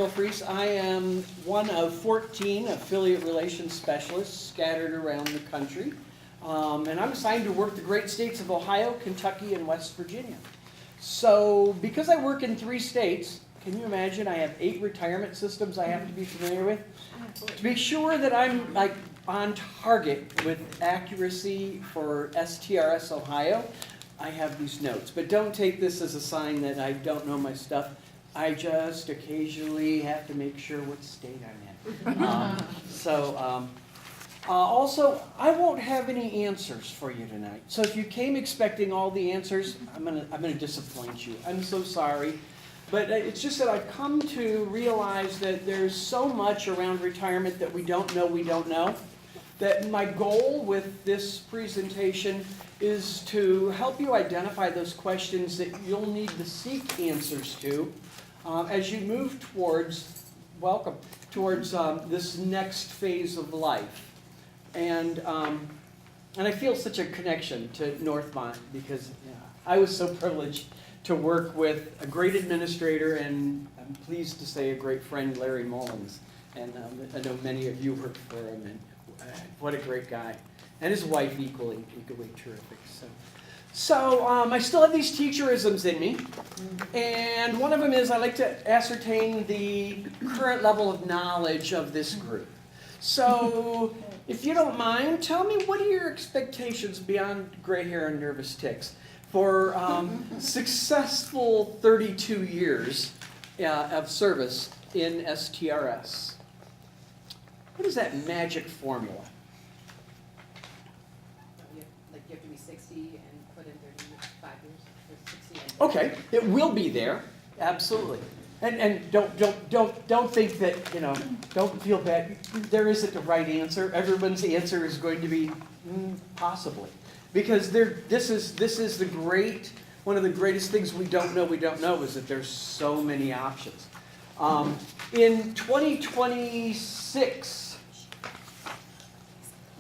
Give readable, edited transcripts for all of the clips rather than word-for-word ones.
Fries. I am one of 14 affiliate relations specialists scattered around the country. And I'm assigned to work the great states of Ohio, Kentucky, and West Virginia. So because I work in 3 states, can you imagine I have 8 retirement systems I have to be familiar with? To be sure that I'm like on target with accuracy for STRS Ohio, I have these notes. But don't take this as a sign that I don't know my stuff. I just occasionally have to make sure what state I'm in. Also, I won't have any answers for you tonight. So if you came expecting all the answers, I'm gonna disappoint you. I'm so sorry. But it's just that I've come to realize that there's so much around retirement that we don't know. That my goal with this presentation is to help you identify those questions that you'll need to seek answers to as you move towards this next phase of life. And I feel such a connection to Northmont because I was so privileged to work with a great administrator and I'm pleased to say a great friend, Larry Mullins. And I know many of you worked for him, and what a great guy. And his wife equally terrific. So I still have these teacherisms in me, and one of them is I like to ascertain the current level of knowledge of this group. So if you don't mind, tell me, what are your expectations beyond gray hair and nervous tics for successful 32 years of service in STRS? What is that magic formula? You have to be 60 and put in 35 years, or 60 and Okay, it will be there, absolutely. And don't think that, don't feel bad. There isn't a right answer. Everyone's answer is going to be possibly. Because this is one of the greatest things we don't know is that there's so many options. In 2026,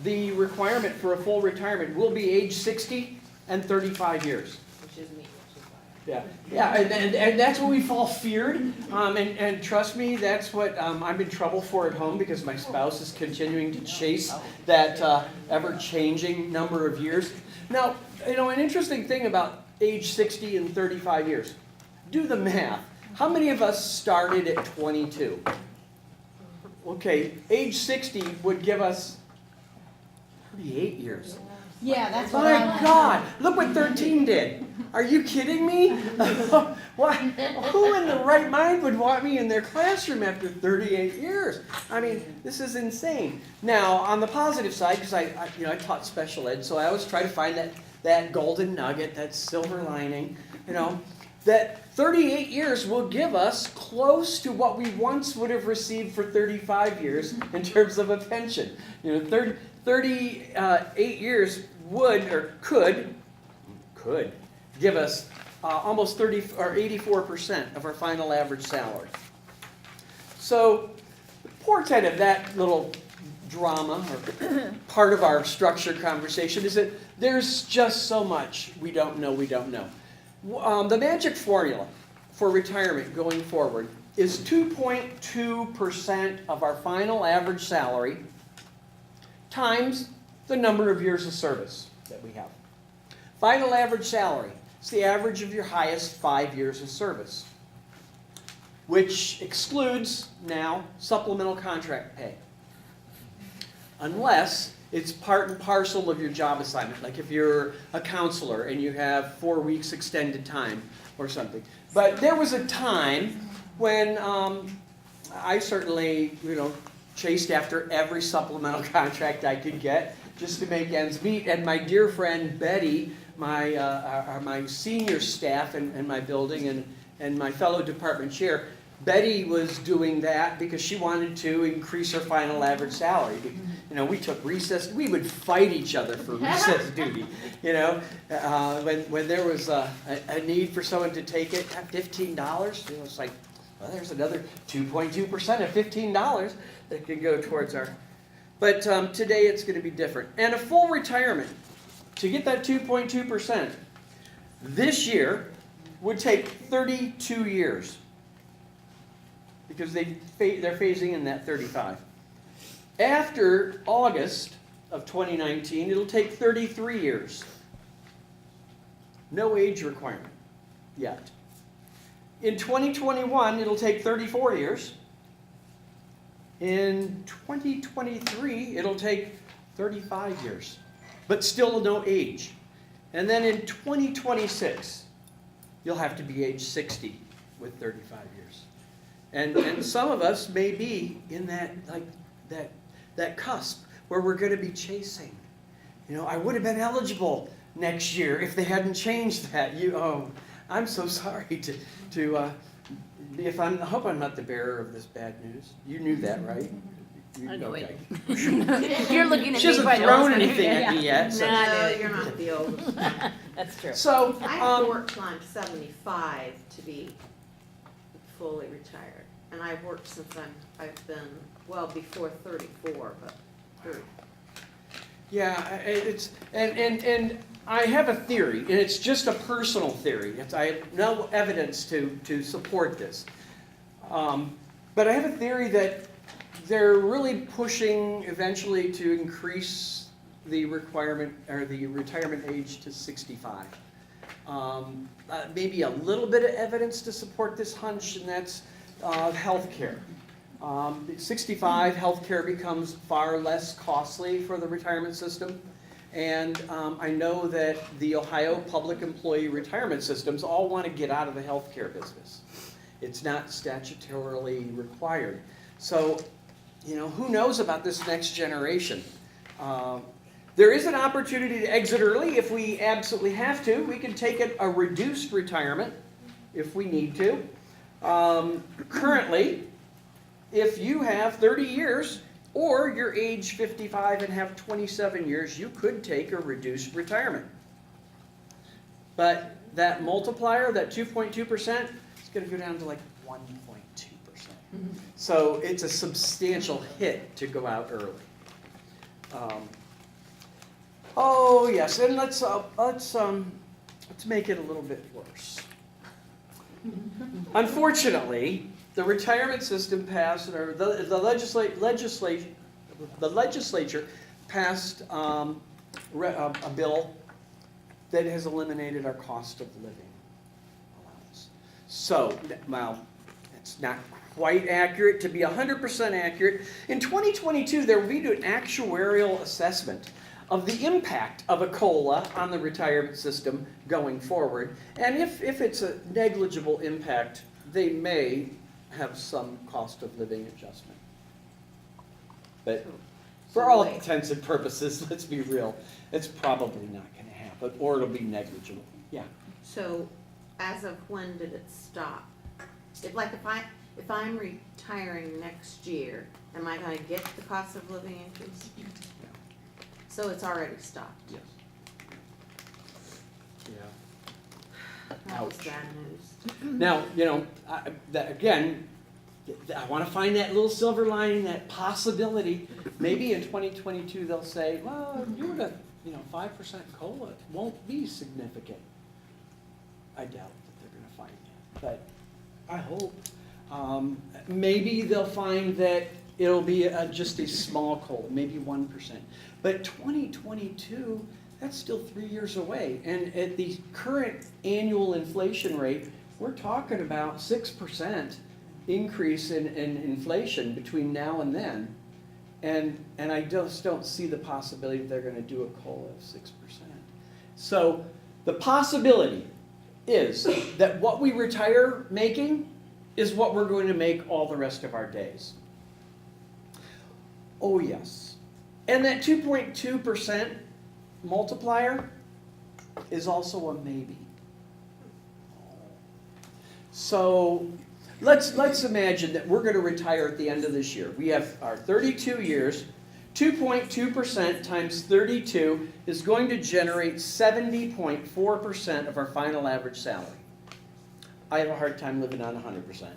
the requirement for a full retirement will be age 60 and 35 years. which is me, which is why. Yeah, and that's what we've all feared. And trust me, that's what I'm in trouble for at home because my spouse is continuing to chase that ever-changing number of years. Now, an interesting thing about age 60 and 35 years. Do the math. How many of us started at 22? Okay, age 60 would give us 38 years. Yeah, that's what My God, look what 13 did. Are you kidding me? What? Who in the right mind would want me in their classroom after 38 years? I mean, this is insane. Now, on the positive side, because I taught special ed, so I always try to find that golden nugget, that silver lining, that 38 years will give us close to what we once would have received for 35 years in terms of a pension. 38 years would or could give us almost 30 or 84% of our final average salary. So the poor side of that little drama or part of our structured conversation is that there's just so much we don't know. The magic formula for retirement going forward is 2.2% of our final average salary times the number of years of service that we have. Final average salary is the average of your highest 5 years of service, which excludes now supplemental contract pay. Unless it's part and parcel of your job assignment, like if you're a counselor and you have 4 weeks extended time or something. But there was a time when I certainly, chased after every supplemental contract I could get just to make ends meet. And my dear friend Betty, my senior staff in my building and my fellow department chair, Betty was doing that because she wanted to increase her final average salary. We took recess. We would fight each other for recess duty. When there was a need for someone to take it at $15, it's like, well, there's another 2.2% of $15 that can go towards our. But today it's going to be different. And a full retirement, to get that 2.2%, this year would take 32 years. because they're phasing in that 35. After August of 2019, it'll take 33 years. No age requirement yet. In 2021, it'll take 34 years. In 2023, it'll take 35 years, but still no age. And then in 2026, you'll have to be age 60 with 35 years. And some of us may be in that cusp where we're going to be chasing. You know, I would have been eligible next year if they hadn't changed that. I'm so sorry I hope I'm not the bearer of this bad news. You knew that, right? I know okay. You're looking at me. She hasn't quite thrown old. anything at me yet. So. No, you're not the oldest. That's true. So, I have to work till I'm 75 to be fully retired. And I've worked since I've been, well, before 34, but 30. yeah, and I have a theory, and it's just a personal theory. I have no evidence to support this. But I have a theory that they're really pushing eventually to increase the requirement or the retirement age to 65. Maybe a little bit of evidence to support this hunch, and that's healthcare. 65, healthcare becomes far less costly for the retirement system. And I know that the Ohio public employee retirement systems all want to get out of the healthcare business. It's not statutorily required. So, you know, who knows about this next generation? There is an opportunity to exit early if we absolutely have to. We can take a reduced retirement if we need to. Currently, if you have 30 years or you're age 55 and have 27 years, you could take a reduced retirement. But that multiplier, that 2.2%, is going to go down to like 1.2%. So it's a substantial hit to go out early. Oh yes, and let's make it a little bit worse. Unfortunately, the retirement system passed, or the legislature passed a bill that has eliminated our cost of living allowance. So, well, it's not quite accurate. To be 100% accurate, in 2022 there will be an actuarial assessment of the impact of a COLA on the retirement system going forward. And if it's a negligible impact, they may have some cost of living adjustment. But for all intents and purposes, let's be real, it's probably not going to happen, or it'll be negligible. Yeah. So, as of when did it stop? If I'm retiring next year, am I going to get the cost of living increase? Yeah. So it's already stopped. Yes. Yeah. That was Ouch. bad news. Now, you know, again, I want to find that little silver lining, that possibility. Maybe in 2022 they'll say, well, you're at a 5% COLA. It won't be significant. I doubt that they're going to find that, but I hope. Maybe they'll find that it'll be just a small COLA, maybe 1%. But 2022, that's still 3 years away. And at the current annual inflation rate, we're talking about 6% increase in inflation between now and then. And I just don't see the possibility that they're going to do a COLA of 6%. So the possibility is that what we retire making is what we're going to make all the rest of our days. Oh yes. And that 2.2% multiplier is also a maybe. So let's imagine that we're going to retire at the end of this year. We have our 32 years. 2.2% times 32 is going to generate 70.4% of our final average salary. I have a hard time living on 100%.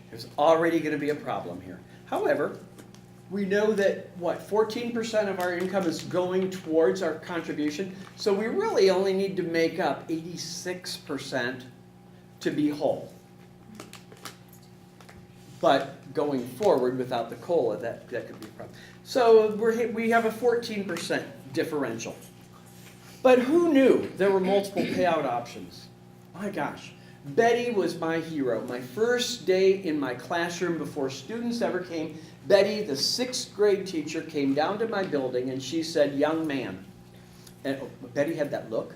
There's already going to be a problem here. However, we know that, 14% of our income is going towards our contribution, so we really only need to make up 86% to be whole. But going forward without the COLA, that could be a problem. So we have a 14% differential. But who knew there were multiple payout options? My gosh. Betty was my hero. My first day in my classroom before students ever came, Betty, the 6th grade teacher, came down to my building and she said, young man. And Betty had that look,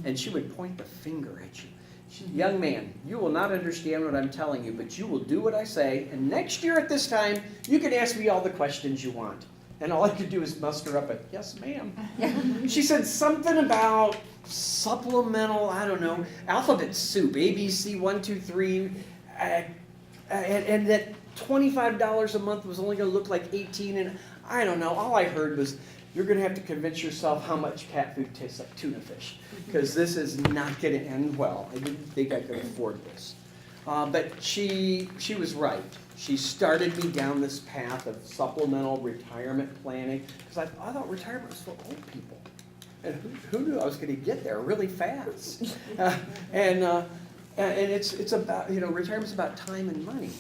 and she would point the finger at you. She said, young man, you will not understand what I'm telling you, but you will do what I say, and next year at this time, you can ask me all the questions you want. And all I could do is muster up a, yes, ma'am. She said something about supplemental, I don't know, alphabet soup, ABC 1, 2, 3, and that $25 a month was only going to look like 18, and I don't know. All I heard was, you're going to have to convince yourself how much cat food tastes like tuna fish, because this is not going to end well. I didn't think I could afford this. But she was right. She started me down this path of supplemental retirement planning, because I thought retirement was for old people. And who knew I was going to get there really fast? And it's about, retirement's about time and money.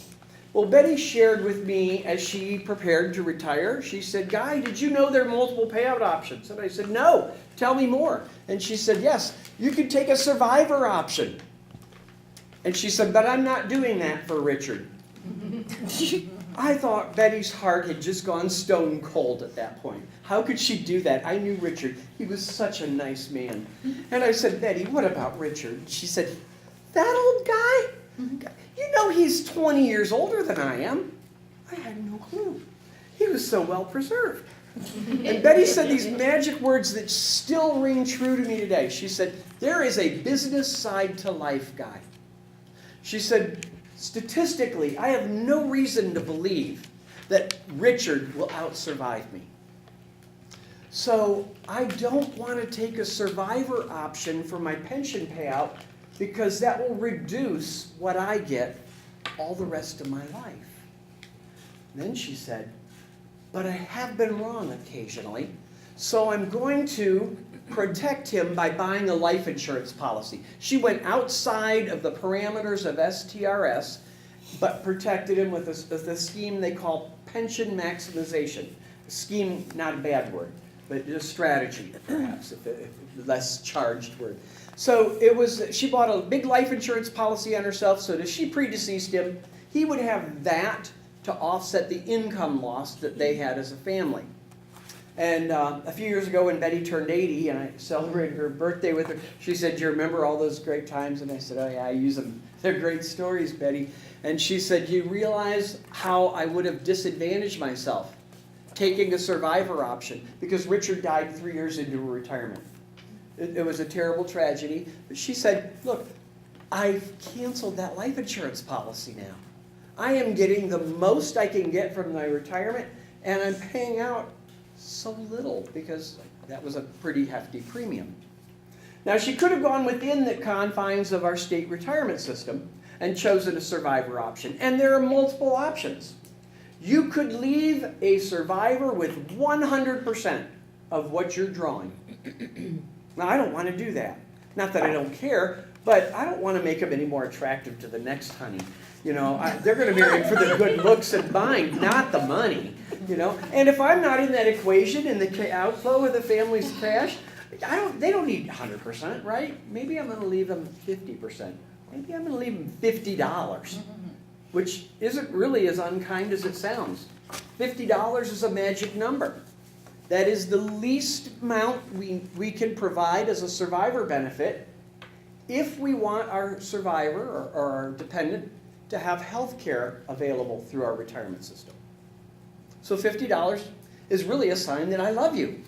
Well, Betty shared with me as she prepared to retire, she said, Guy, did you know there are multiple payout options? And I said, no, tell me more. And she said, yes, you could take a survivor option. And she said, but I'm not doing that for Richard. I thought Betty's heart had just gone stone cold at that point. How could she do that? I knew Richard. He was such a nice man. And I said, Betty, what about Richard? She said, that old guy? You know he's 20 years older than I am. I had no clue. He was so well preserved. And Betty said these magic words that still ring true to me today. She said, there is a business side to life, Guy. She said, statistically, I have no reason to believe that Richard will outsurvive me. So I don't want to take a survivor option for my pension payout because that will reduce what I get all the rest of my life. Then she said, but I have been wrong occasionally, so I'm going to protect him by buying a life insurance policy. She went outside of the parameters of STRS, but protected him with a scheme they call pension maximization. A scheme, not a bad word, but a strategy, perhaps, if less charged word. So she bought a big life insurance policy on herself, so that she predeceased him, he would have that to offset the income loss that they had as a family. And a few years ago when Betty turned 80 and I celebrated her birthday with her, she said, do you remember all those great times? And I said, oh yeah, I use them. They're great stories, Betty. And she said, do you realize how I would have disadvantaged myself taking a survivor option? Because Richard died 3 years into retirement. It was a terrible tragedy. But she said, look, I've canceled that life insurance policy now. I am getting the most I can get from my retirement, and I'm paying out so little because that was a pretty hefty premium. Now, she could have gone within the confines of our state retirement system and chosen a survivor option. And there are multiple options. You could leave a survivor with 100% of what you're drawing. Now, I don't want to do that. Not that I don't care, but I don't want to make them any more attractive to the next honey. They're going to marry for the good looks and mind, not the money. And if I'm not in that equation in the outflow of the family's cash, they don't need 100%, right? Maybe I'm going to leave them 50%. Maybe I'm going to leave them $50, which isn't really as unkind as it sounds. $50 is a magic number. That is the least amount we can provide as a survivor benefit if we want our survivor or our dependent to have health care available through our retirement system. So $50 is really a sign that I love you.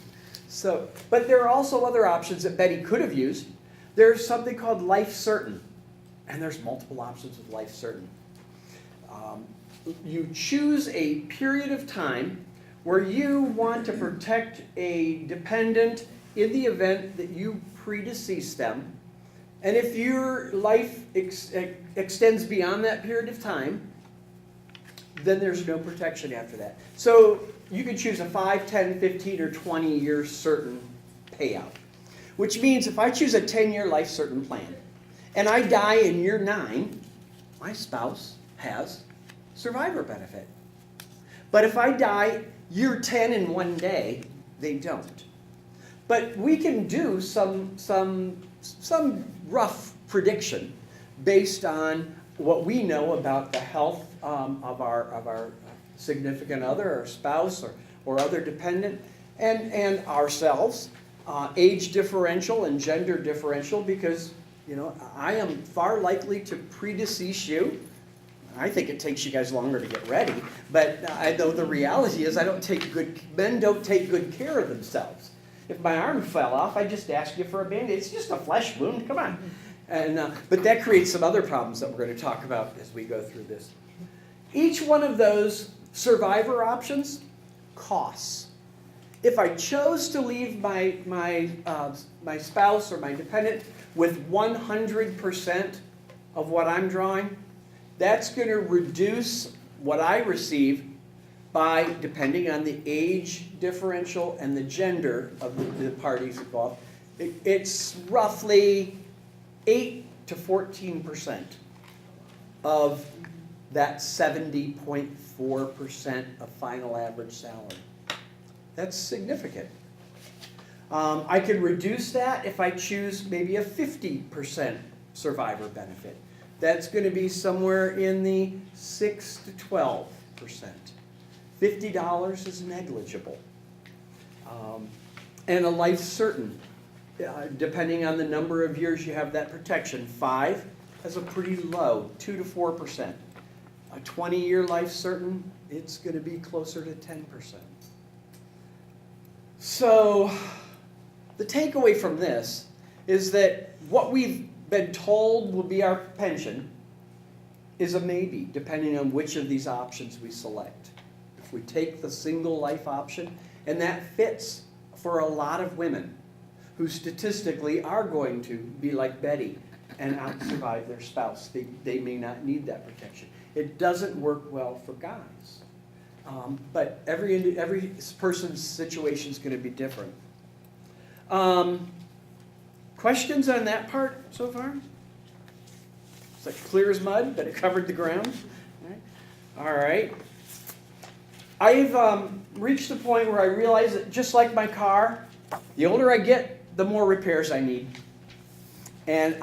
But there are also other options that Betty could have used. There's something called Life Certain, and there's multiple options with Life Certain. You choose a period of time where you want to protect a dependent in the event that you predecease them. And if your life extends beyond that period of time, then there's no protection after that. So you can choose a 5, 10, 15, or 20-year certain payout. Which means if I choose a 10-year life certain plan, and I die in year 9, my spouse has survivor benefit. But if I die year 10 in one day, they don't. But we can do some rough prediction based on what we know about the health of our significant other or spouse or other dependent and ourselves, age differential and gender differential, because I am far likely to predecease you. I think it takes you guys longer to get ready, but I know the reality is men don't take good care of themselves. If my arm fell off, I just ask you for a Band-Aid. It's just a flesh wound, come on. But that creates some other problems that we're going to talk about as we go through this. Each one of those survivor options costs. If I chose to leave my spouse or my dependent with 100% of what I'm drawing, that's going to reduce what I receive by, depending on the age differential and the gender of the parties involved, it's roughly 8 to 14% of that 70.4% of final average salary. That's significant. I could reduce that if I choose maybe a 50% survivor benefit. That's going to be somewhere in the 6 to 12%. $50 is negligible. And a life certain, depending on the number of years you have that protection. 5 has a pretty low, 2 to 4%. A 20-year life certain, it's going to be closer to 10%. So the takeaway from this is that what we've been told will be our pension is a maybe, depending on which of these options we select. If we take the single life option, and that fits for a lot of women who statistically are going to be like Betty and out-survive their spouse. They may not need that protection. It doesn't work well for guys. But every person's situation is going to be different. Questions on that part so far? It's like clear as mud, but it covered the ground. All right. I've reached the point where I realize that just like my car, the older I get, the more repairs I need. And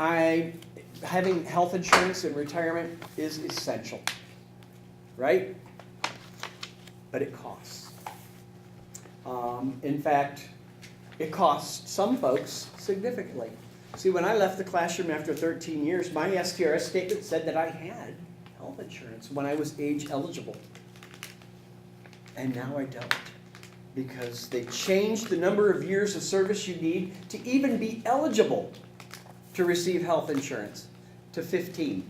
having health insurance in retirement is essential, right? But it costs. In fact, it costs some folks significantly. See, when I left the classroom after 13 years, my STRS statement said that I had health insurance when I was age eligible. And now I don't, because they changed the number of years of service you need to even be eligible to receive health insurance to 15.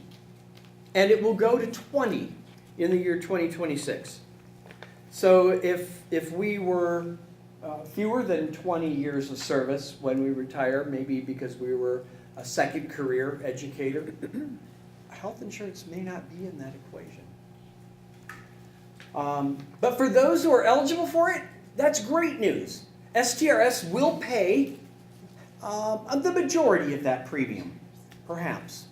And it will go to 20 in the year 2026. So if we were fewer than 20 years of service when we retire, maybe because we were a second career educator, health insurance may not be in that equation. But for those who are eligible for it, that's great news. STRS will pay the majority of that premium, perhaps.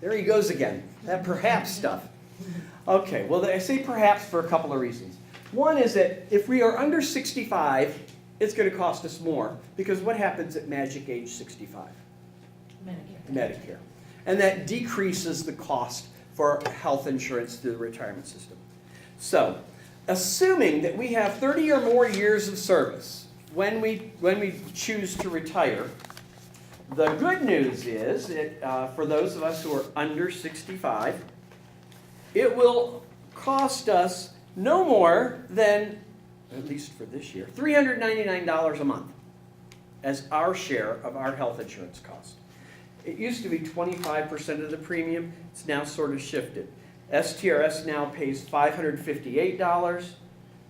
There he goes again, that perhaps stuff. Okay, well, I say perhaps for a couple of reasons. One is that if we are under 65, it's going to cost us more, because what happens at magic age 65? Medicare. And that decreases the cost for health insurance through the retirement system. So, assuming that we have 30 or more years of service when we choose to retire, the good news is that for those of us who are under 65, it will cost us no more than, at least for this year, $399 a month as our share of our health insurance cost. It used to be 25% of the premium. It's now sort of shifted. STRS now pays $558,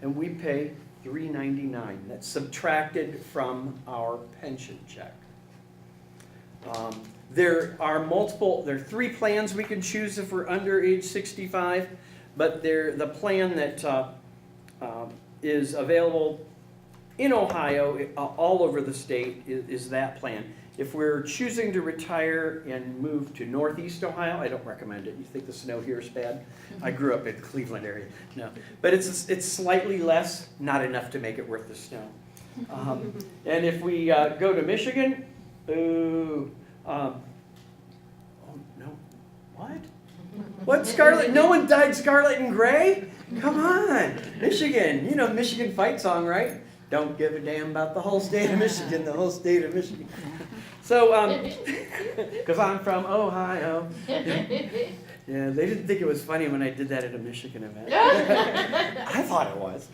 and we pay $399. That's subtracted from our pension check. There are 3 plans we can choose if we're under age 65, but the plan that is available in Ohio, all over the state, is that plan. If we're choosing to retire and move to Northeast Ohio, I don't recommend it. You think the snow here is bad? I grew up in the Cleveland area. No, but it's slightly less, not enough to make it worth the snow. And if we go to Michigan, ooh, oh no, what? What scarlet? No one dyed scarlet and gray? Come on, Michigan. You know the Michigan fight song, right? Don't give a damn about the whole state of Michigan, the whole state of Michigan. So, because I'm from Ohio. Yeah, they didn't think it was funny when I did that at a Michigan event. I thought it was.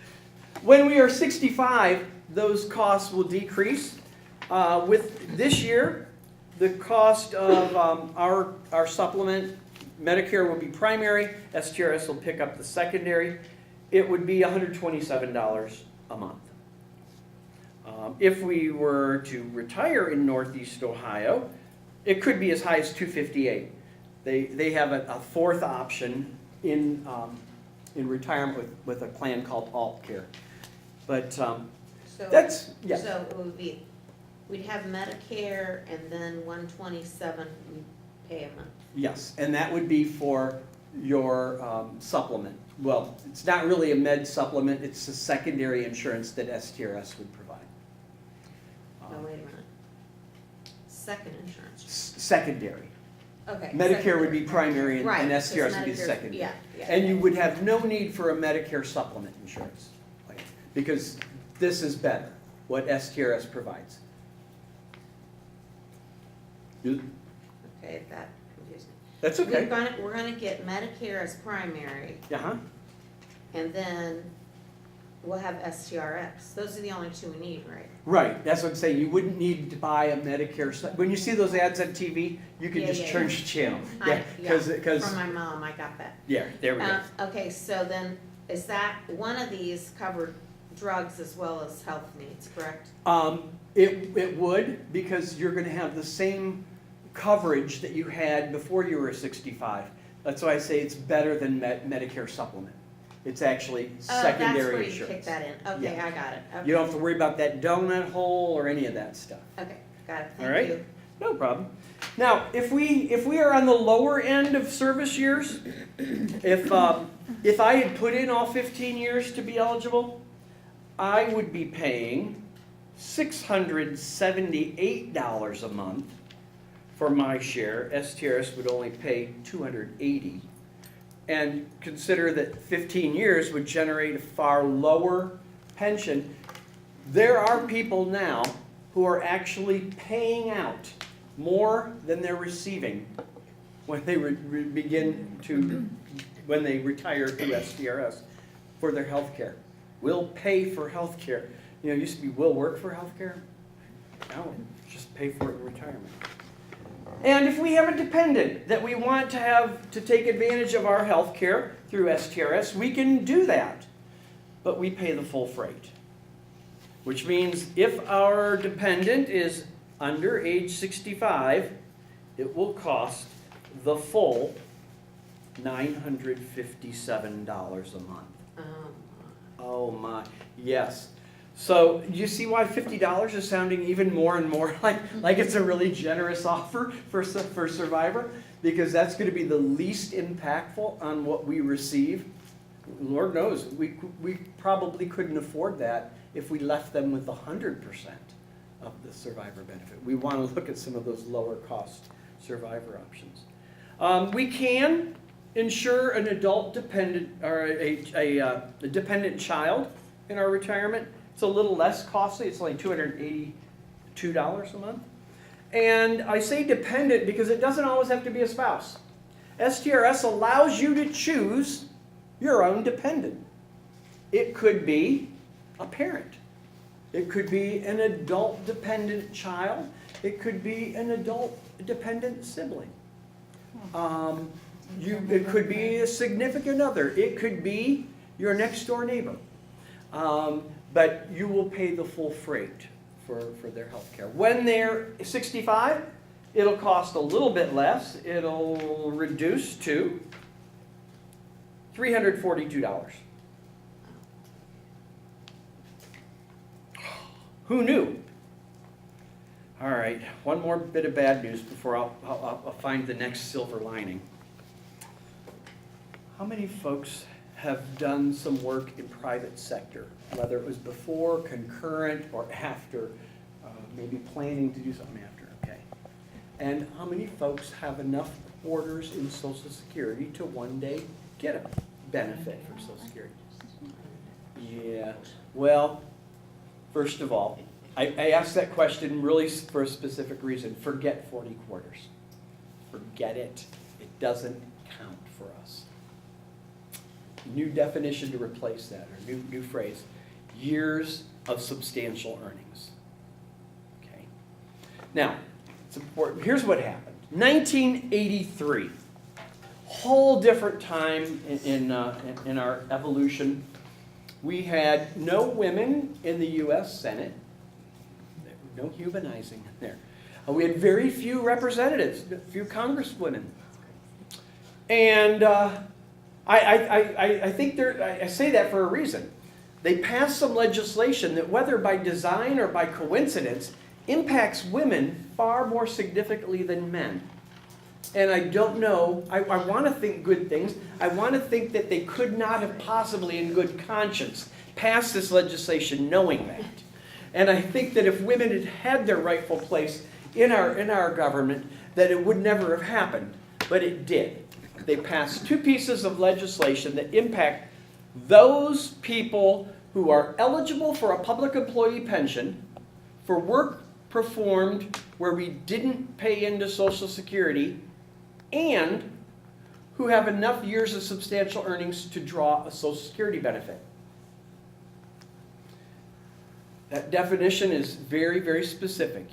When we are 65, those costs will decrease. With this year, the cost of our supplement, Medicare will be primary, STRS will pick up the secondary. It would be $127 a month. If we were to retire in Northeast Ohio, it could be as high as $258. They have a fourth option in retirement with a plan called Alt Care. But that's, yeah. So it would be, we'd have Medicare and then 127 we pay a month. Yes, and that would be for your supplement. Well, it's not really a med supplement, it's a secondary insurance that STRS would provide. No, wait a minute. Second insurance. Secondary. Okay. Medicare would be primary and Right, because STRS would be Medicare's- secondary. Yeah, yeah. And you would have no need for a Medicare supplement insurance plan, because this is better, what STRS provides. Okay, that confused me. That's okay. We're gonna get Medicare as primary, Uh-huh. and then we'll have STRS. Those are the only two we need, right? Right, that's what I'm saying, you wouldn't need to buy a Medicare, when you see those ads on TV, you can Yeah, just yeah, change the channel. Yeah, Because, from my mom, I got that. yeah, there we go. Okay, so then, is that, one of these covered drugs as well as health needs, correct? It would, because you're gonna have the same coverage that you had before you were 65. That's why I say it's better than Medicare supplement. It's actually secondary That's where you insurance. kick that in. Okay, Yeah. I got it. Okay. You don't have to worry about that donut hole or any of that stuff. Okay, got it. All right. Thank you. No problem. Now, if we are on the lower end of service years, if I had put in all 15 years to be eligible, I would be paying $678 a month for my share. STRS would only pay $280. And consider that 15 years would generate a far lower pension. There are people now who are actually paying out more than they're receiving when they when they retire to STRS for their health care. We'll pay for health care. You know, it used to be we'll work for health care. Now, just pay for it in retirement. And if we have a dependent that we want to have to take advantage of our health care through STRS, we can do that. But we pay the full freight. Which means if our dependent is under age 65, it will cost the full $957 a month. Oh my, yes. So you see why $50 is sounding even more and more like it's a really generous offer for Survivor? Because that's going to be the least impactful on what we receive. Lord knows, we probably couldn't afford that if we left them with 100% of the Survivor benefit. We want to look at some of those lower cost Survivor options. We can insure an adult dependent or a dependent child in our retirement. It's a little less costly. It's only $282 a month. And I say dependent because it doesn't always have to be a spouse. STRS allows you to choose your own dependent. It could be a parent. It could be an adult dependent child. It could be an adult dependent sibling. It could be a significant other. It could be your next door neighbor. But you will pay the full freight for their health care. When they're 65, it'll cost a little bit less. It'll reduce to $342. Who knew? All right, one more bit of bad news before I'll find the next silver lining. How many folks have done some work in private sector, whether it was before, concurrent, or after, maybe planning to do something after, okay? And how many folks have enough orders in Social Security to one day get a benefit from Social Security? Yeah, well, first of all, I asked that question really for a specific reason. Forget 40 quarters. Forget it. It doesn't count for us. New definition to replace that, or new phrase. Years of substantial earnings. Okay. Now, it's important. Here's what happened. 1983. Whole different time in our evolution. We had no women in the U.S. Senate. No humanizing there. We had very few representatives, few congresswomen. And I think I say that for a reason. They passed some legislation that, whether by design or by coincidence, impacts women far more significantly than men. And I don't know, I want to think good things. I want to think that they could not have possibly, in good conscience, passed this legislation knowing that. And I think that if women had had their rightful place in our government, that it would never have happened. But it did. They passed two pieces of legislation that impact those people who are eligible for a public employee pension for work performed where we didn't pay into Social Security, and who have enough years of substantial earnings to draw a Social Security benefit. That definition is very, very specific.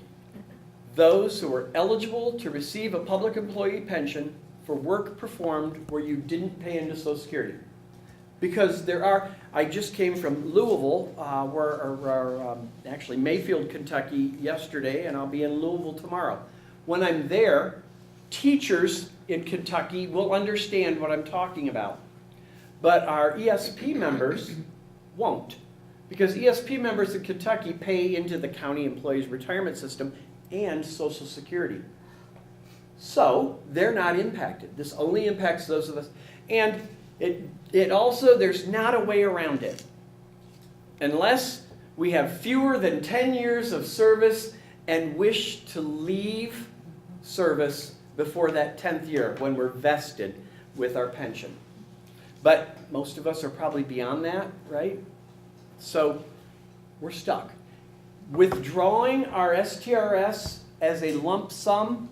Those who are eligible to receive a public employee pension for work performed where you didn't pay into Social Security. Because I just came from Louisville, actually Mayfield, Kentucky yesterday, and I'll be in Louisville tomorrow. When I'm there, teachers in Kentucky will understand what I'm talking about. But our ESP members won't. Because ESP members in Kentucky pay into the county employees retirement system and Social Security. So they're not impacted. This only impacts those of us. And it also, there's not a way around it. Unless we have fewer than 10 years of service and wish to leave service before that 10th year when we're vested with our pension. But most of us are probably beyond that, right? So we're stuck. Withdrawing our STRS as a lump sum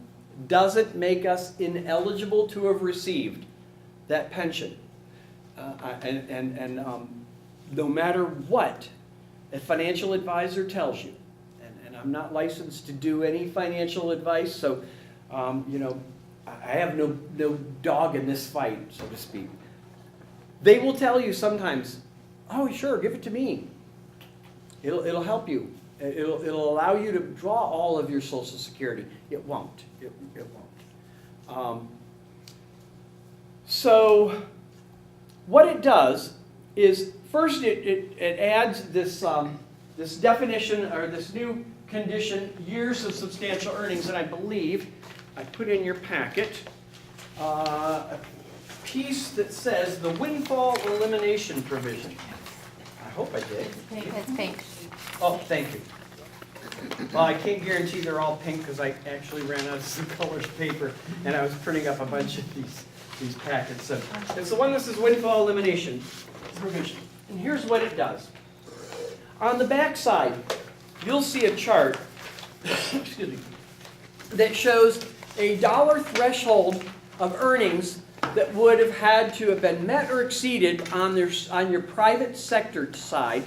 doesn't make us ineligible to have received that pension. No matter what a financial advisor tells you, and I'm not licensed to do any financial advice, so I have no dog in this fight, so to speak. They will tell you sometimes, oh, sure, give it to me. It'll help you. It'll allow you to draw all of your Social Security. It won't. It won't. So what it does is, first it adds this definition, or this new condition, years of substantial earnings, and I believe I put in your packet a piece that says the windfall elimination provision. I hope I did. It's pink. Oh, thank you. Well, I can't guarantee they're all pink because I actually ran out of some colored paper and I was printing up a bunch of these packets. So it's the one that says windfall elimination provision. And here's what it does. On the back side, you'll see a chart excuse me, that shows a dollar threshold of earnings that would have had to have been met or exceeded on your private sector side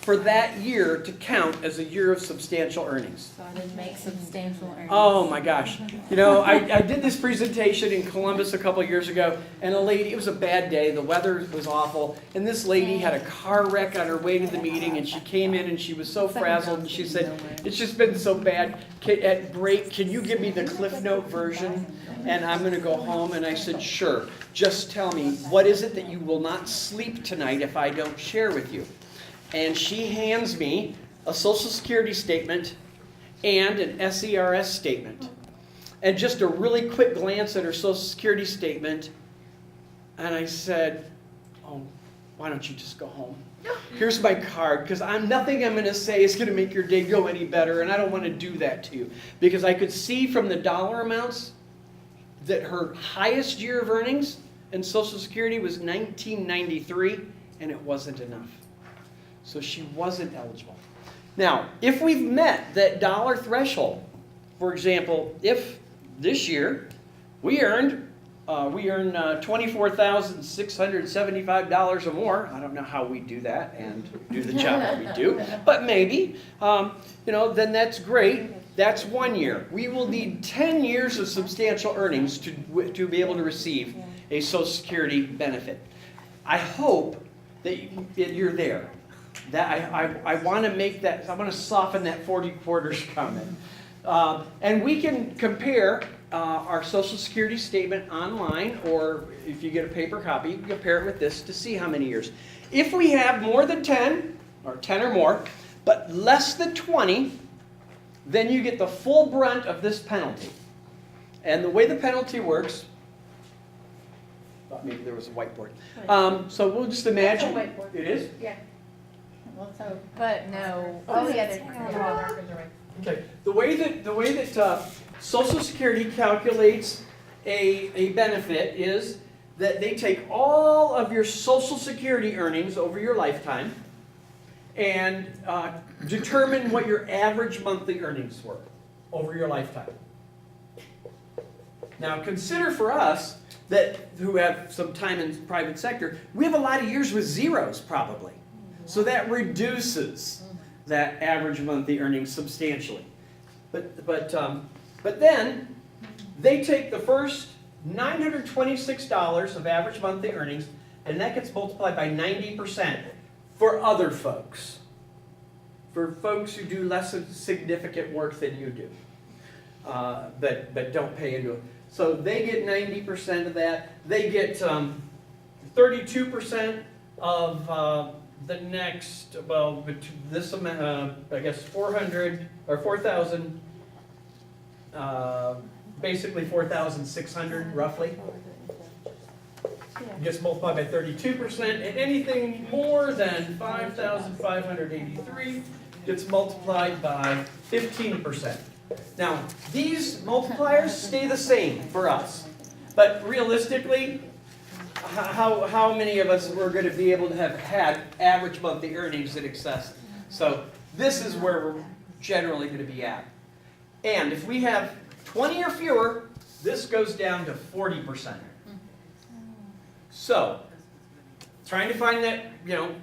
for that year to count as a year of substantial earnings. So it would make substantial earnings. Oh my gosh. I did this presentation in Columbus a couple of years ago, and a lady, it was a bad day, the weather was awful, and this lady had a car wreck on her way to the meeting, and she came in and she was so frazzled, and she said, it's just been so bad. At break, can you give me the Cliff Note version? And I'm going to go home. And I said, sure. Just tell me, what is it that you will not sleep tonight if I don't share with you? And she hands me a Social Security statement and an SERS statement. And just a really quick glance at her Social Security statement, and I said, oh, why don't you just go home? Here's my card, because nothing I'm going to say is going to make your day go any better, and I don't want to do that to you. Because I could see from the dollar amounts that her highest year of earnings in Social Security was 1993, and it wasn't enough. So she wasn't eligible. Now, if we've met that dollar threshold, for example, if this year we earned $24,675 or more. I don't know how we do that and do the job that we do, but maybe, then that's great. That's 1 year. We will need 10 years of substantial earnings to be able to receive a Social Security benefit. I hope that you're there. That I want to make that. I want to soften that 40 quarters comment, and we can compare our Social Security statement online, or if you get a paper copy, you can compare it with this to see how many years. If we have more than 10, or 10 or more, but less than 20, then you get the full brunt of this penalty. And the way the penalty works, thought maybe there was a whiteboard. So we'll just imagine. It's a whiteboard. It is? Yeah. Well, so, but no. Oh, yeah, there's Markers are right. Okay. The way that Social Security calculates a benefit is that they take all of your Social Security earnings over your lifetime and determine what your average monthly earnings were over your lifetime. Now consider for us who have some time in the private sector, we have a lot of years with zeros probably. So that reduces that average monthly earnings substantially. But then they take the first $926 of average monthly earnings, and that gets multiplied by 90% for other folks. For folks who do less significant work than you do, but don't pay into it. So they get 90% of that. They get 32% of the next, this amount, I guess 400 or 4,000, basically 4,600 roughly. Gets multiplied by 32%, and anything more than 5,583 gets multiplied by 15%. Now, these multipliers stay the same for us, but realistically, how many of us were going to be able to have had average monthly earnings in excess? So this is where we're generally going to be at. And if we have 20 or fewer, this goes down to 40%. So, trying to find that,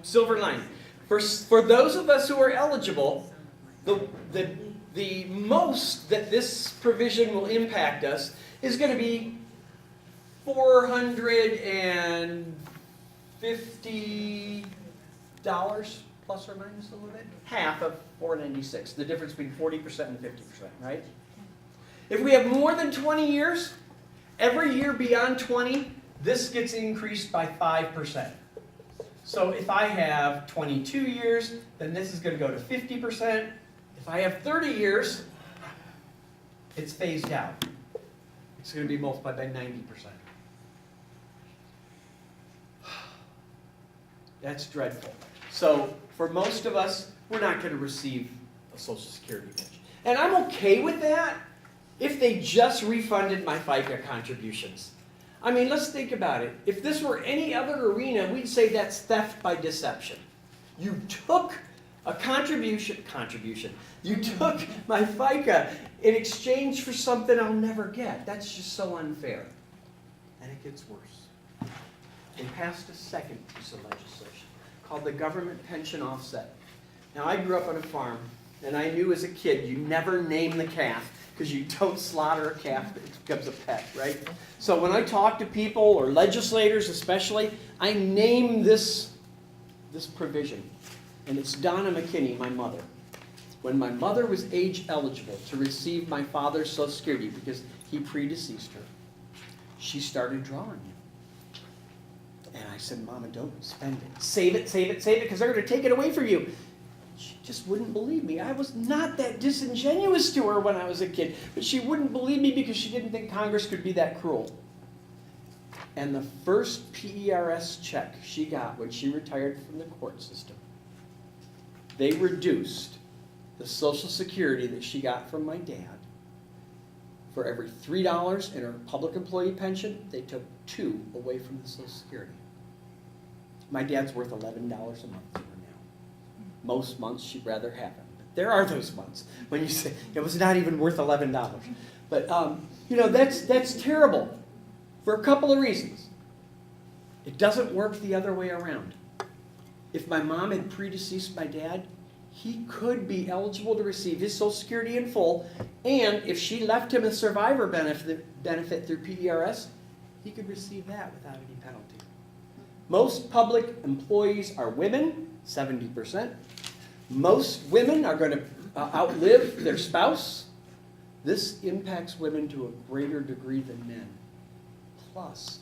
silver lining. For those of us who are eligible, the most that this provision will impact us is going to be $450 plus or minus a little bit. Half of $496. The difference between 40% and 50%, right? If we have more than 20 years, every year beyond 20, this gets increased by 5%. So if I have 22 years, then this is going to go to 50%. If I have 30 years, it's phased out. It's going to be multiplied by 90%. That's dreadful. So for most of us, we're not going to receive a Social Security pension. And I'm okay with that if they just refunded my FICA contributions. I mean, let's think about it. If this were any other arena, we'd say that's theft by deception. You took a contribution. You took my FICA in exchange for something I'll never get. That's just so unfair. And it gets worse. They passed a second piece of legislation called the Government Pension Offset. Now, I grew up on a farm, and I knew as a kid you never name the calf because you don't slaughter a calf, it becomes a pet, right? So when I talk to people, or legislators especially, I name this provision. And it's Donna McKinney, my mother. When my mother was age eligible to receive my father's Social Security because he predeceased her, she started drawing it. And I said, Mama, don't spend it. Save it, because they're going to take it away from you. She just wouldn't believe me. I was not that disingenuous to her when I was a kid, but she wouldn't believe me because she didn't think Congress could be that cruel. And the first PERS check she got when she retired from the court system, they reduced the Social Security that she got from my dad. For every $3 in her public employee pension, they took $2 away from the Social Security. My dad's worth $11 a month to her now. Most months she'd rather have him. But there are those months when you say it was not even worth $11. But that's terrible for a couple of reasons. It doesn't work the other way around. If my mom had predeceased my dad, he could be eligible to receive his Social Security in full, and if she left him a survivor benefit through PERS, he could receive that without any penalty. Most public employees are women, 70%. Most women are going to outlive their spouse. This impacts women to a greater degree than men. Plus,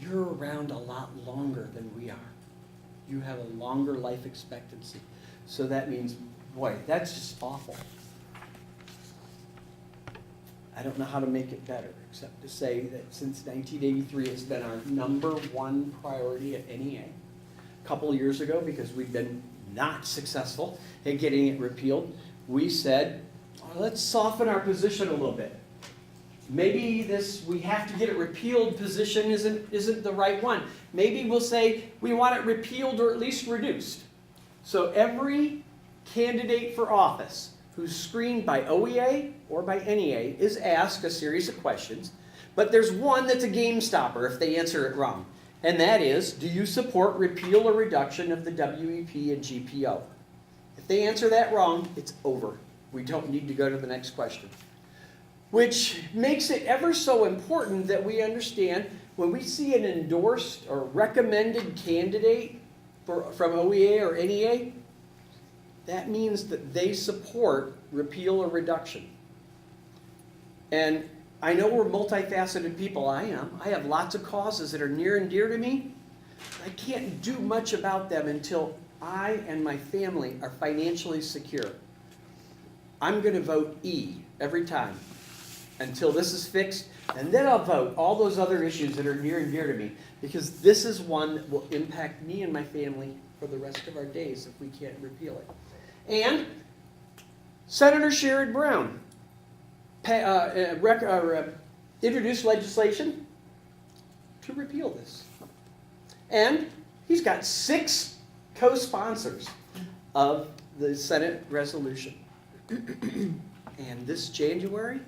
you're around a lot longer than we are. You have a longer life expectancy. So that means, boy, that's just awful. I don't know how to make it better, except to say that since 1983, it's been our #1 priority at NEA. A couple of years ago, because we've been not successful in getting it repealed, we said, let's soften our position a little bit. Maybe this we have to get it repealed position isn't the right one. Maybe we'll say we want it repealed or at least reduced. So every candidate for office who's screened by OEA or by NEA is asked a series of questions, but there's one that's a game stopper if they answer it wrong. And that is, do you support repeal or reduction of the WEP and GPO? If they answer that wrong, it's over. We don't need to go to the next question. Which makes it ever so important that we understand when we see an endorsed or recommended candidate from OEA or NEA, that means that they support repeal or reduction. And I know we're multifaceted people. I am. I have lots of causes that are near and dear to me. I can't do much about them until I and my family are financially secure. I'm going to vote E every time until this is fixed, and then I'll vote all those other issues that are near and dear to me, because this is one that will impact me and my family for the rest of our days if we can't repeal it. And Senator Sherrod Brown introduced legislation to repeal this. And he's got 6 co-sponsors of the Senate resolution. And this January,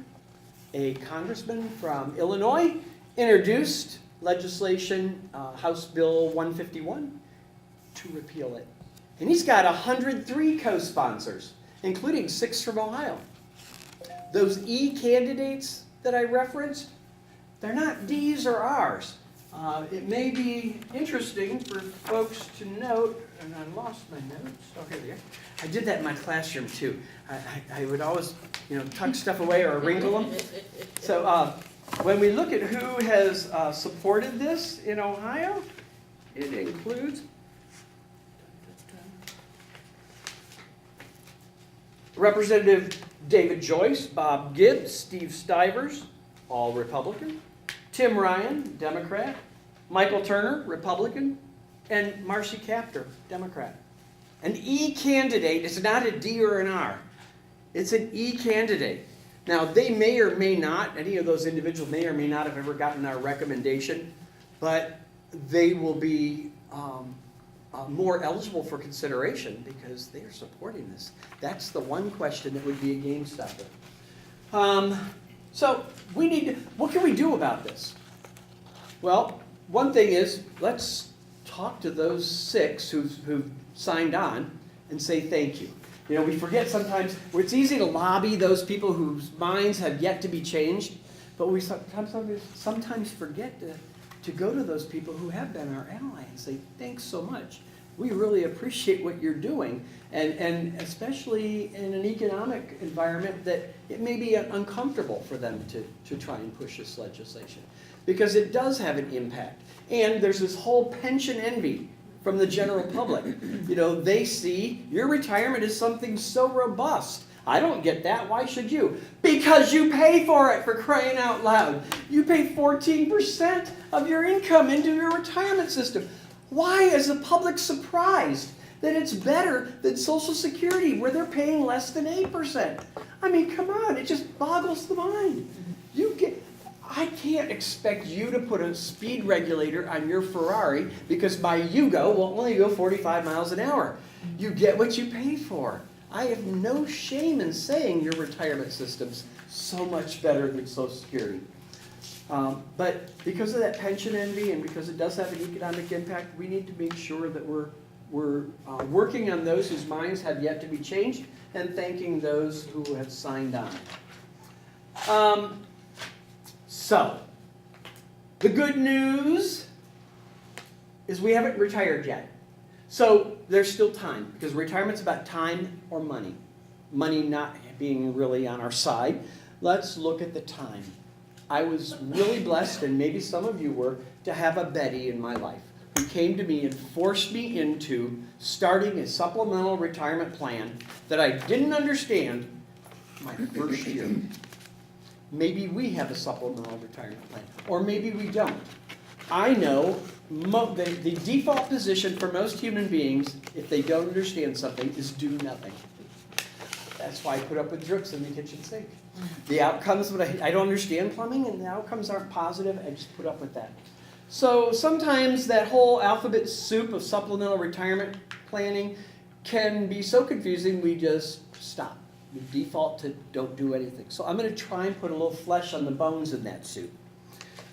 a congressman from Illinois introduced legislation, House Bill 151, to repeal it. And he's got 103 co-sponsors, including 6 from Ohio. Those E candidates that I referenced, they're not D's or R's. It may be interesting for folks to note, and I lost my notes. Oh, here they are. I did that in my classroom too. I would always, tuck stuff away or wrinkle them. So when we look at who has supported this in Ohio, it includes Representative David Joyce, Bob Gibbs, Steve Stivers, all Republican, Tim Ryan, Democrat, Michael Turner, Republican, and Marcy Kaptur, Democrat. An E candidate is not a D or an R. It's an E candidate. Now, they may or may not, any of those individuals may or may not have ever gotten our recommendation, but they will be more eligible for consideration because they are supporting this. That's the one question that would be a game stopper. So we need to, what can we do about this? Well, one thing is, let's talk to those 6 who've signed on and say thank you. We forget sometimes, it's easy to lobby those people whose minds have yet to be changed, but we sometimes forget to go to those people who have been our ally and say, thanks so much. We really appreciate what you're doing, and especially in an economic environment that it may be uncomfortable for them to try and push this legislation, because it does have an impact. And there's this whole pension envy from the general public. You know, they see your retirement is something so robust. I don't get that. Why should you? Because you pay for it, for crying out loud. You pay 14% of your income into your retirement system. Why is the public surprised that it's better than Social Security, where they're paying less than 8%? I mean, come on, it just boggles the mind. I can't expect you to put a speed regulator on your Ferrari because my Yugo will only go 45 miles an hour. You get what you pay for. I have no shame in saying your retirement system's so much better than Social Security. But because of that pension envy and because it does have an economic impact, we need to make sure that we're working on those whose minds have yet to be changed and thanking those who have signed on. So, the good news is we haven't retired yet. So there's still time, because retirement's about time or money. Money not being really on our side. Let's look at the time. I was really blessed, and maybe some of you were, to have a Betty in my life who came to me and forced me into starting a supplemental retirement plan that I didn't understand my first year. Maybe we have a supplemental retirement plan, or maybe we don't. I know the default position for most human beings, if they don't understand something, is do nothing. That's why I put up with drips in the kitchen sink. The outcomes, I don't understand plumbing, and the outcomes aren't positive, I just put up with that. So sometimes that whole alphabet soup of supplemental retirement planning can be so confusing we just stop. We default to don't do anything. So I'm going to try and put a little flesh on the bones in that soup.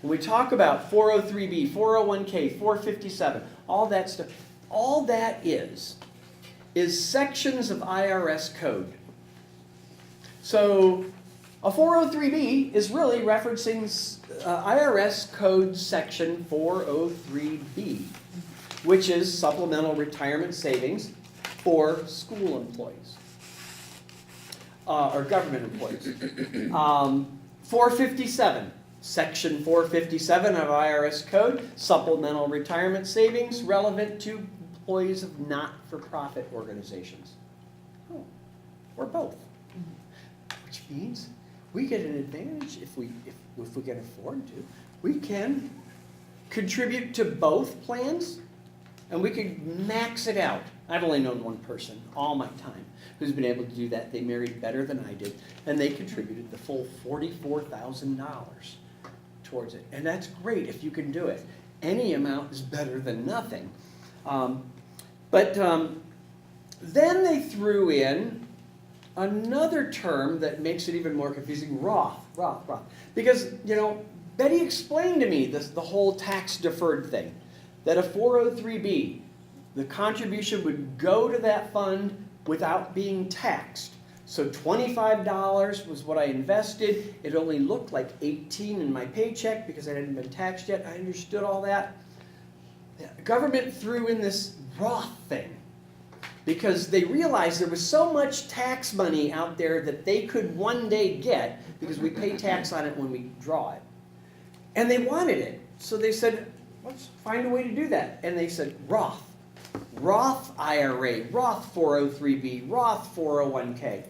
When we talk about 403B, 401K, 457, all that stuff, all that is sections of IRS code. So a 403B is really referencing IRS code section 403B, which is supplemental retirement savings for school employees. Or government employees. 457, section 457 of IRS code, supplemental retirement savings relevant to employees of not-for-profit organizations. Oh, or both. Which means we get an advantage if we can afford to. We can contribute to both plans, and we can max it out. I've only known one person all my time who's been able to do that. They married better than I did, and they contributed the full $44,000 towards it. And that's great if you can do it. Any amount is better than nothing. But then they threw in another term that makes it even more confusing, Roth. Because, you know, Betty explained to me the whole tax deferred thing, that a 403B, the contribution would go to that fund without being taxed. So $25 was what I invested. It only looked like $18 in my paycheck because I hadn't been taxed yet. I understood all that. The government threw in this Roth thing because they realized there was so much tax money out there that they could one day get because we pay tax on it when we draw it. And they wanted it. So they said, let's find a way to do that. And they said, Roth IRA, Roth 403B, Roth 401K.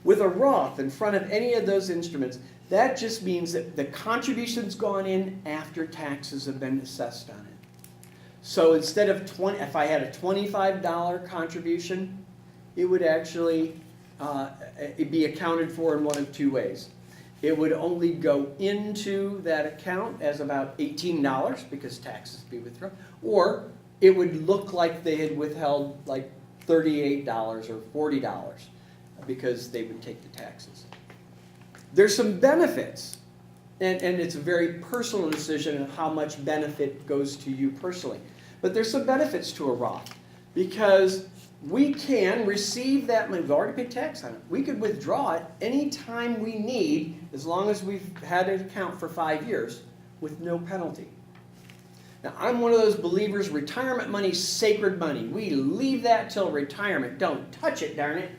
With a Roth in front of any of those instruments, that just means that the contribution's gone in after taxes have been assessed on it. So instead of if I had a $25 contribution, it would actually it'd be accounted for in one of two ways. It would only go into that account as about $18 because taxes be withdrawn, or it would look like they had withheld like $38 or $40 because they would take the taxes. There's some benefits, and it's a very personal decision on how much benefit goes to you personally. But there's some benefits to a Roth because we can receive that money. We've already paid tax on it. We could withdraw it anytime we need as long as we've had an account for 5 years with no penalty. Now, I'm one of those believers, retirement money's sacred money. We leave that till retirement. Don't touch it, darn it.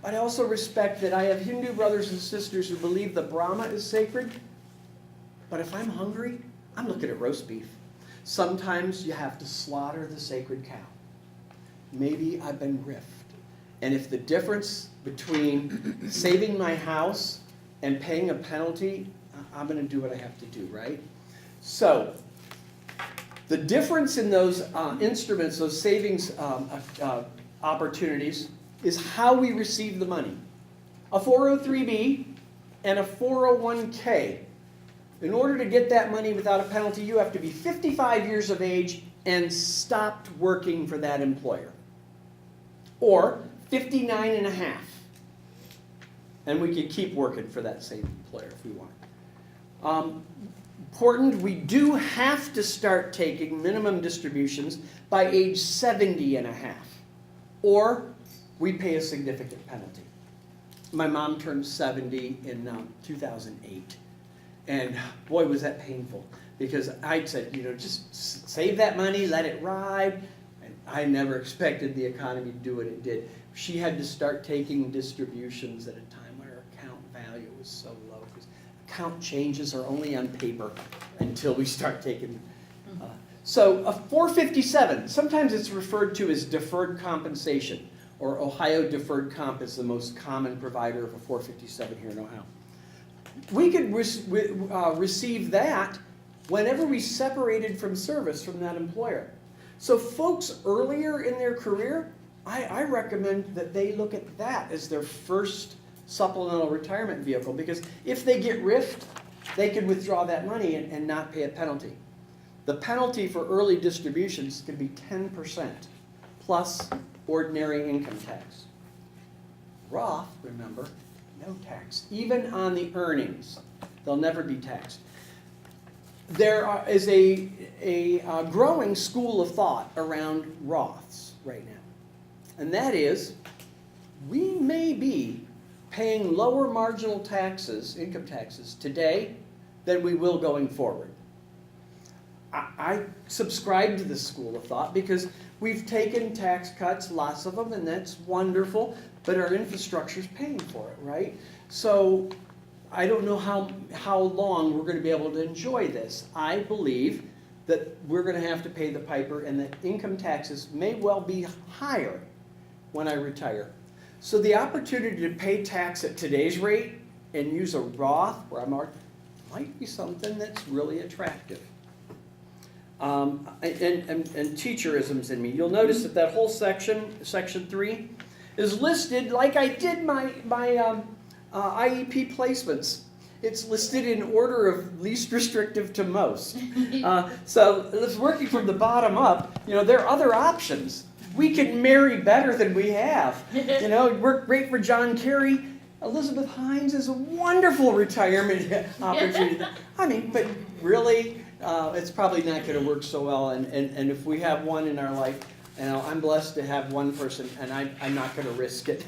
But I also respect that I have Hindu brothers and sisters who believe the Brahma is sacred. But if I'm hungry, I'm looking at roast beef. sometimes you have to slaughter the sacred cow. Maybe I've been riffed. And if the difference between saving my house and paying a penalty, I'm going to do what I have to do, right? So, the difference in those instruments, those savings opportunities, is how we receive the money. A 403B and a 401k. In order to get that money without a penalty, you have to be 55 years of age and stopped working for that employer. Or 59 and a half. And we could keep working for that same employer if we want. Important, we do have to start taking minimum distributions by age 70 and a half. Or we pay a significant penalty. My mom turned 70 in 2008. And boy, was that painful. Because I'd said, just save that money, let it ride. And I never expected the economy to do what it did. She had to start taking distributions at a time when her account value was so low. Because account changes are only on paper until we start taking. So a 457, sometimes it's referred to as deferred compensation. Or Ohio Deferred Comp is the most common provider of a 457 here in Ohio. We could receive that whenever we separated from service from that employer. So folks earlier in their career, I recommend that they look at that as their first supplemental retirement vehicle, because if they get riffed, they can withdraw that money and not pay a penalty. The penalty for early distributions can be 10% plus ordinary income tax. Roth, remember, no tax, even on the earnings. They'll never be taxed. There is a growing school of thought around Roths right now. And that is, we may be paying lower marginal taxes, income taxes, today than we will going forward. I subscribe to this school of thought because we've taken tax cuts, lots of them, and that's wonderful, but our infrastructure's paying for it, right? So I don't know how long we're going to be able to enjoy this. I believe that we're going to have to pay the piper and that income taxes may well be higher when I retire. So the opportunity to pay tax at today's rate and use a Roth where I'm marked might be something that's really attractive. And teacherisms in me. You'll notice that whole section 3, is listed like I did my IEP placements. It's listed in order of least restrictive to most. So it's working from the bottom up. There are other options. We can marry better than we have. It worked great for John Kerry. Elizabeth Hines is a wonderful retirement opportunity. But really, it's probably not going to work so well. And if we have one in our life, I'm blessed to have one person, and I'm not going to risk it.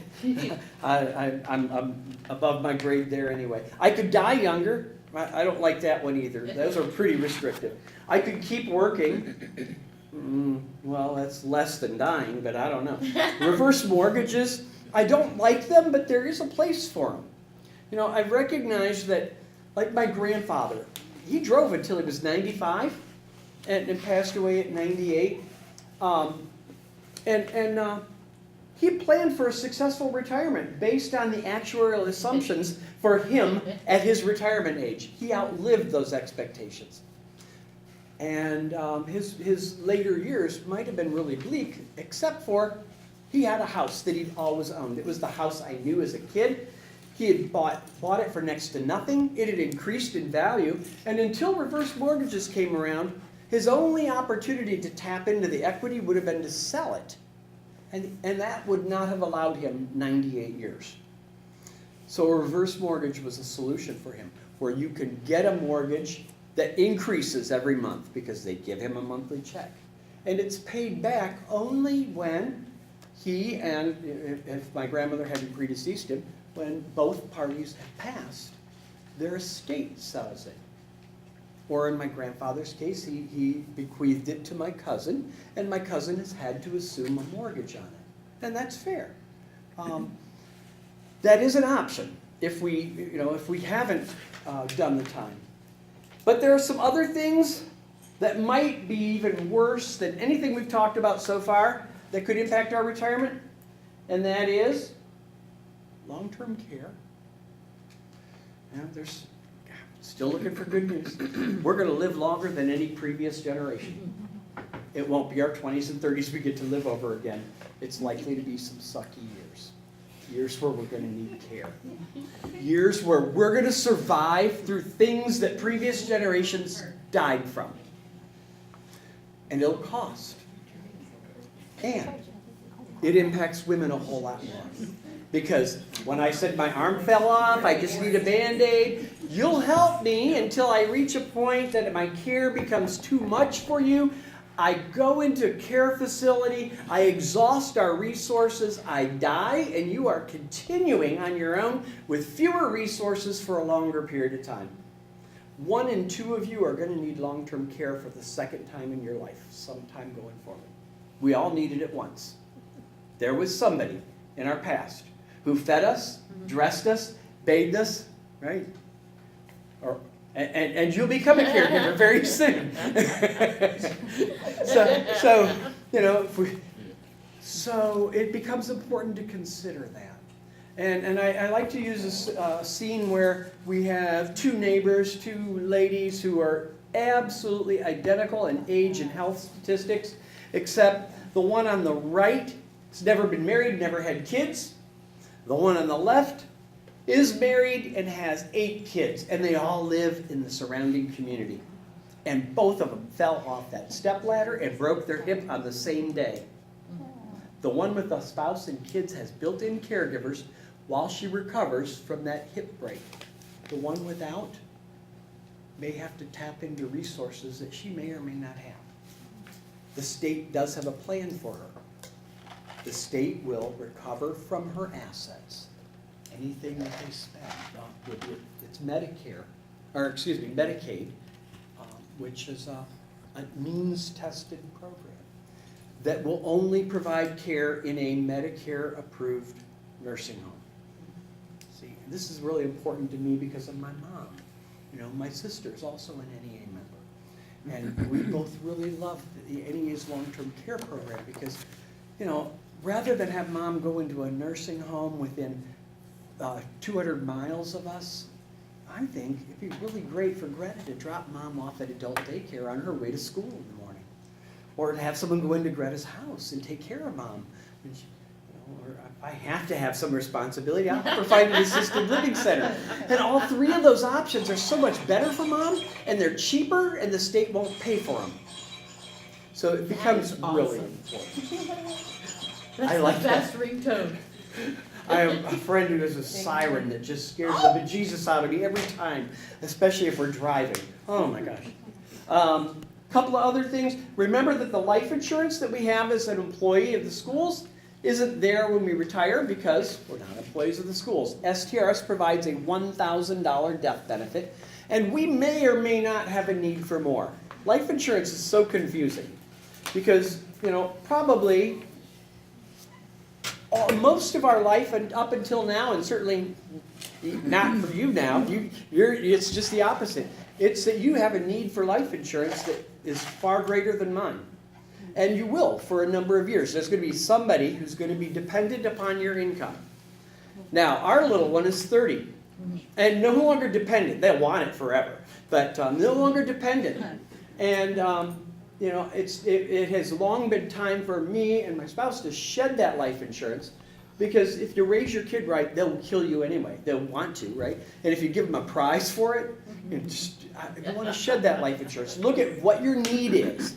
I'm above my grade there anyway. I could die younger. I don't like that one either. Those are pretty restrictive. I could keep working. Well, that's less than dying, but I don't know. Reverse mortgages, I don't like them, but there is a place for them. I've recognized that, like my grandfather, he drove until he was 95 and passed away at 98. He planned for a successful retirement based on the actuarial assumptions for him at his retirement age. He outlived those expectations. And his later years might have been really bleak, except for he had a house that he'd always owned. It was the house I knew as a kid. He had bought it for next to nothing. It had increased in value. And until reverse mortgages came around, his only opportunity to tap into the equity would have been to sell it. And that would not have allowed him 98 years. So a reverse mortgage was a solution for him, where you can get a mortgage that increases every month because they give him a monthly check. And it's paid back only when he and, if my grandmother hadn't predeceased him, when both parties have passed, their estate sells it. Or in my grandfather's case, he bequeathed it to my cousin, and my cousin has had to assume a mortgage on it. And that's fair. That is an option if we haven't done the time. But there are some other things that might be even worse than anything we've talked about so far that could impact our retirement, and that is long-term care. There's still looking for good news. We're going to live longer than any previous generation. It won't be our 20s and 30s we get to live over again. It's likely to be some sucky years. Years where we're going to need care. Years where we're going to survive through things that previous generations died from. And it'll cost. And it impacts women a whole lot more. Because when I said my arm fell off, I just need a Band-Aid, you'll help me until I reach a point that my care becomes too much for you. I go into a care facility, I exhaust our resources, I die, and you are continuing on your own with fewer resources for a longer period of time. 1 in 2 of you are going to need long-term care for the second time in your life, sometime going forward. We all needed it once. There was somebody in our past who fed us, dressed us, bathed us, right? And you'll become a caregiver very soon. So it becomes important to consider that. And I like to use a scene where we have 2 neighbors, 2 ladies who are absolutely identical in age and health statistics, except the one on the right has never been married, never had kids. The one on the left is married and has 8 kids, and they all live in the surrounding community. And both of them fell off that stepladder and broke their hip on the same day. The one with the spouse and kids has built-in caregivers while she recovers from that hip break. The one without may have to tap into resources that she may or may not have. The state does have a plan for her. The state will recover from her assets anything that they spend. It's Medicare, or excuse me, Medicaid, which is a means-tested program that will only provide care in a Medicare-approved nursing home. See, this is really important to me because of my mom. My sister is also an NEA member. And we both really love the NEA's long-term care program because, rather than have mom go into a nursing home within 200 miles of us, I think it'd be really great for Greta to drop mom off at adult daycare on her way to school in the morning. Or to have someone go into Greta's house and take care of mom. Or if I have to have some responsibility, I'll have her find an assisted living center. And all 3 of those options are so much better for mom, and they're cheaper, and the state won't pay for them. So it becomes really important. That's I like the best ringtone. I have a friend who has a siren that just scares the bejesus out of me every time, especially if we're driving. Oh my gosh. Couple of other things. Remember that the life insurance that we have as an employee of the schools isn't there when we retire because we're not employees of the schools. STRS provides a $1,000 death benefit, and we may or may not have a need for more. Life insurance is so confusing because, probably most of our life and up until now, and certainly not for you now, it's just the opposite. It's that you have a need for life insurance that is far greater than mine. And you will for a number of years. There's going to be somebody who's going to be dependent upon your income. Now, our little one is 30 and no longer dependent. They'll want it forever, but no longer dependent. And it has long been time for me and my spouse to shed that life insurance because if you raise your kid right, they'll kill you anyway. They'll want to, right? And if you give them a prize for it, you want to shed that life insurance. Look at what your need is.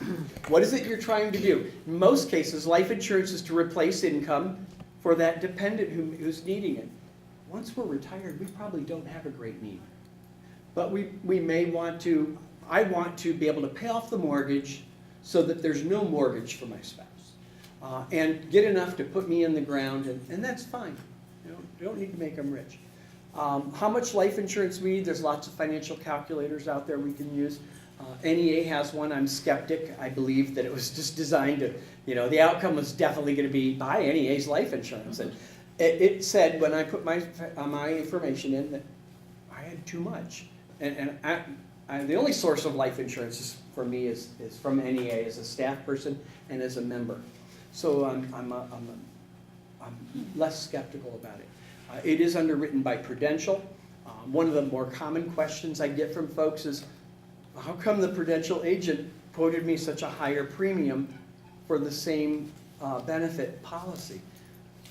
What is it you're trying to do? In most cases, life insurance is to replace income for that dependent who's needing it. Once we're retired, we probably don't have a great need. But we may want to, I want to be able to pay off the mortgage so that there's no mortgage for my spouse. And get enough to put me in the ground, and that's fine. You don't need to make them rich. How much life insurance we need, there's lots of financial calculators out there we can use. NEA has one. I'm skeptic. I believe that it was just designed to, the outcome was definitely going to be buy NEA's life insurance. And it said when I put my information in that I had too much. And the only source of life insurance is for me is from NEA as a staff person and as a member. So I'm less skeptical about it. It is underwritten by Prudential. One of the more common questions I get from folks is, how come the Prudential agent quoted me such a higher premium for the same benefit policy?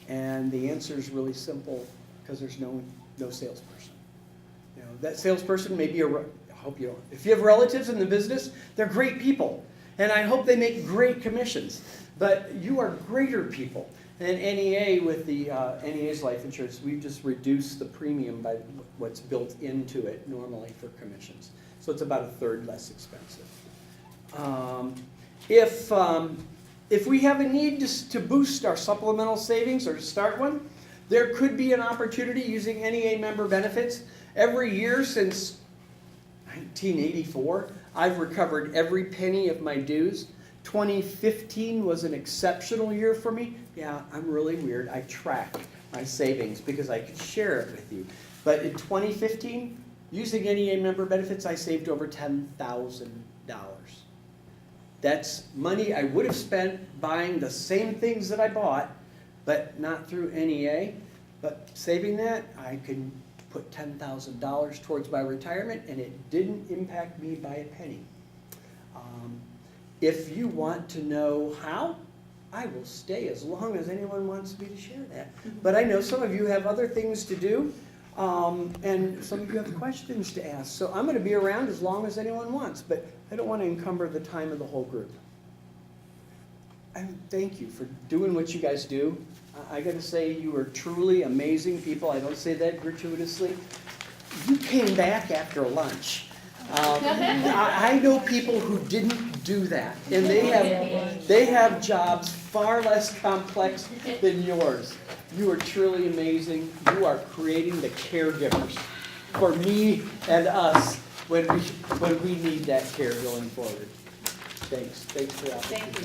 And the answer is really simple, because there's no salesperson. You know, that salesperson may be I hope you don't. If you have relatives in the business, they're great people. And I hope they make great commissions. But you are greater people. And NEA, with the NEA's life insurance, we've just reduced the premium by what's built into it normally for commissions. So it's about a third less expensive. If we have a need to boost our supplemental savings or to start one, there could be an opportunity using NEA member benefits. Every year since 1984, I've recovered every penny of my dues. 2015 was an exceptional year for me. Yeah, I'm really weird. I track my savings because I could share it with you. But in 2015, using NEA member benefits, I saved over $10,000. That's money I would have spent buying the same things that I bought, but not through NEA. But saving that, I can put $10,000 towards my retirement, and it didn't impact me by a penny. If you want to know how, I will stay as long as anyone wants me to share that. But I know some of you have other things to do, and some of you have questions to ask. So I'm going to be around as long as anyone wants, but I don't want to encumber the time of the whole group. And thank you for doing what you guys do. I got to say, you are truly amazing people. I don't say that gratuitously. You came back after lunch. I know people who didn't do that, and they have jobs far less complex than yours. You are truly amazing. You are creating the caregivers for me and us when we need that care going forward. Thanks for that. Thank you.